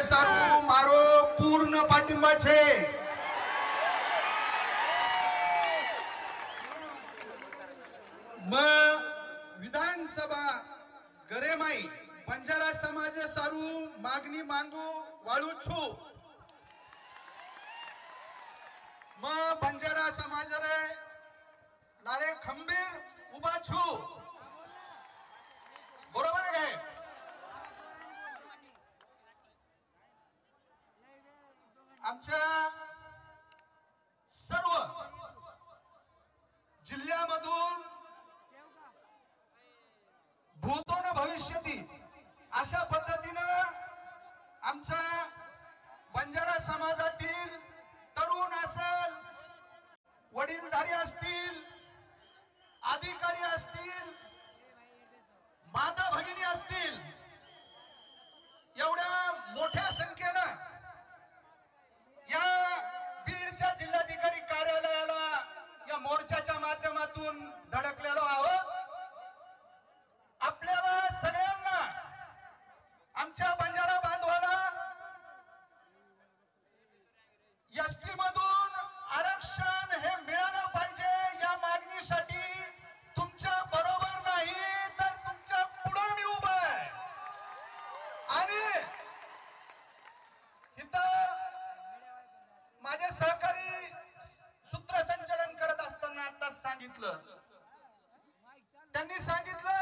सारू मारो पूर्ण पाठिंबा छे। विधानसभा गरेमाई बंजारा समाज सारू मागणी मांगू वाळू छू बंजारा समाज रे लारे खंबीर उभा छू बरोबर आहे। आमच्या सर्व जिल्ह्यामधून भूतोन भविष्यती अशा पद्धतीनं आमचा बंजारा समाजातील तरुण असेल, वडीलधारी असतील, अधिकारी असतील, माता भगिनी असतील, एवढ्या मोठ्या संख्येनं या बीडच्या जिल्हाधिकारी कार्यालयाला या मोर्चाच्या माध्यमातून धडकलेलो आहोत। आपल्याला सगळ्यांना आमच्या बंजारा बांधवाला एसटी मधून आरक्षण हे मिळालं पाहिजे या मागणीसाठी तुमच्या बरोबर नाही तर तुमच्या पुढे मी उभा आहे। आणि इथं माझे सहकारी सूत्रसंचालन करत असताना आता सांगितलं, त्यांनी सांगितलं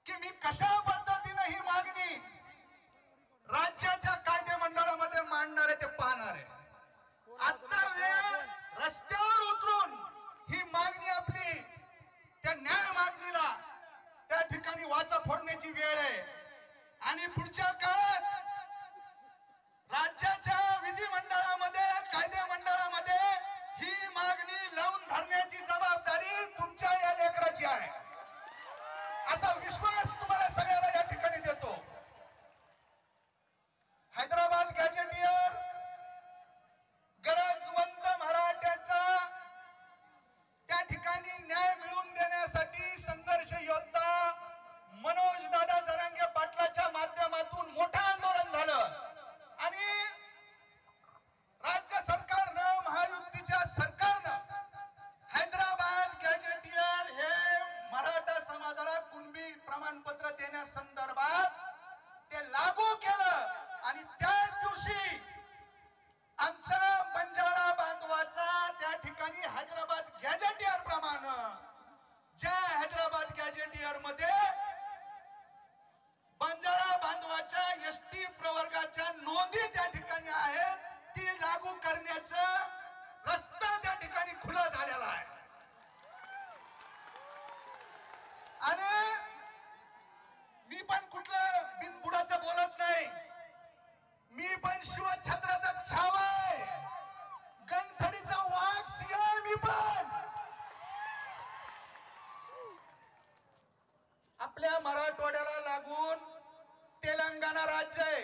की मी कशा पद्धतीने ही मागणी राज्याच्या कायदे मंडळामध्ये मांडणार आहे ते पाहणार आहे। आता वेळ रस्त्यावर उतरून ही मागणी आपली त्या न्याय मागणीला त्या ठिकाणी वाचा फोडण्याची वेळ आहे। आणि पुढच्या काळात राज्याच्या विधिमंडळामध्ये कायदे मंडळामध्ये ही मागणी लावून धरण्याची जबाबदारी तुमच्या या लेकराची आहे असा विश्वास तुम्हाला सगळ्याला या ठिकाणी देतो। हैदराबाद गॅजेटियर गरजवंत मराठ्याचा त्या ठिकाणी न्याय मिळवून देण्यासाठी संघर्ष योद्धा मनोज दादा जरांगे पाटलाच्या माध्यमातून मोठं आंदोलन झालं आणि राज्य सरकारनं, महायुतीच्या सरकारनं हैदराबाद गॅजेटियर हे मराठा समाजाला कुणबी प्रमाणपत्र देण्यासंदर्भात ते लागू केलं। आणि त्याच दिवशी आमच्या बंजारा बांधवाचा त्या ठिकाणी हैदराबाद गॅजेटियर प्रमाणे ज्या हैदराबाद गॅजेटियर मध्ये बंजारा बांधवाच्या एसटी प्रवर्गाच्या नोंदी त्या ठिकाणी आहेत ती लागू करण्याचा रस्ता त्या ठिकाणी खुला झालेला आहे। आणि मी पण कुठलं बिनबुडाचं बोलत नाही, मी पण शिवछत्राचा छावा आहे, गणथडीचा वाघ सिंह मी पण। आपल्या मराठवाड्याला लागून तेलंगणा राज्य आहे।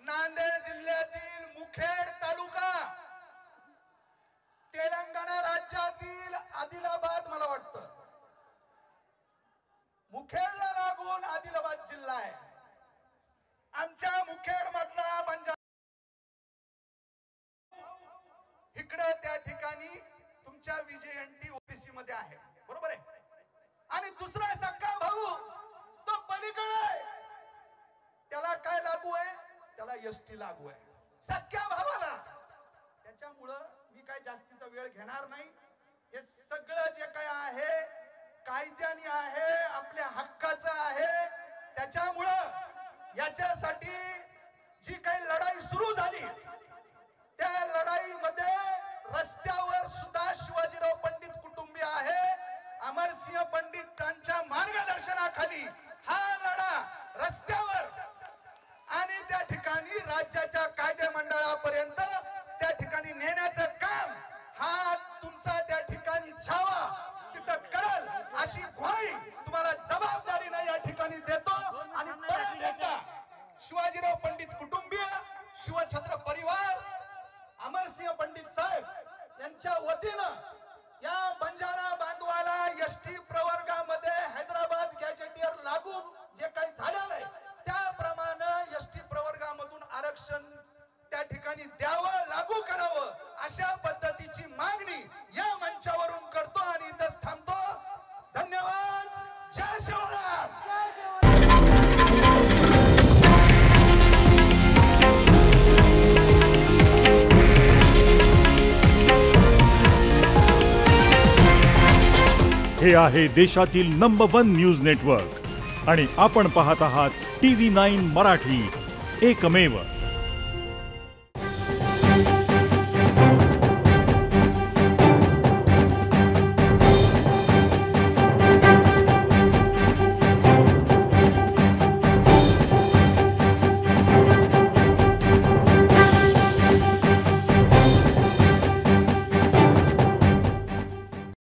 नांदेड जिल्ह्यातील मुखेड तालुका तेलंगणा राज्यातील आदिलाबाद मला वाटतं मुखेडला लागून आदिलाबाद जिल्हा आहे। आमच्या मुखेड मधला बंजारा इकडे त्या ठिकाणी तुमच्या विजयंती ओबीसी मध्ये आहे, बरोबर आहे। आणि दुसरा सक्का भाऊ तो पलीकडे आहे, त्याला काय लागू आहे, त्याला एसटी लागू आहे सख्या भावाला। त्याच्यामुळं मी काय जास्तीचा वेळ घेणार नाही। हे सगळं जे काय आहे कायद्याने आहे, आपल्या हक्काचं आहे। त्याच्यामुळं याच्यासाठी जी काही लढाई सुरू झाली त्या लढाईमध्ये रस्त्यावर सुद्धा शिवाजीराव पंडित कुटुंबीय आहे, अमरसिंह पंडितांच्या मार्गदर्शनाखाली हा लढा रस्त्यावर आणि त्या ठिकाणी राज्याच्या कायदे मंडळापर्यंत त्या ठिकाणी नेण्याचं काम हा तुमचा त्या ठिकाणी छावा तिथं कळल अशी ग्वाही तुम्हाला जबाबदारीने या ठिकाणी देतो। आणि परत एकदा शिवाजीराव पंडित कुटुंबीय, शिवछत्र परिवार, अमरसिंह पंडित साहेब यांच्या वतीनं या बंजारा बांधवाला एसटी प्रवर्गामध्ये हैदराबाद गॅजेटियर लागू जे काही झालेलं आहे त्या हे आहे देशातील नंबर 1 न्यूज नेटवर्क आणि आपण पाहत आहात TV9 मराठी, एकमेव.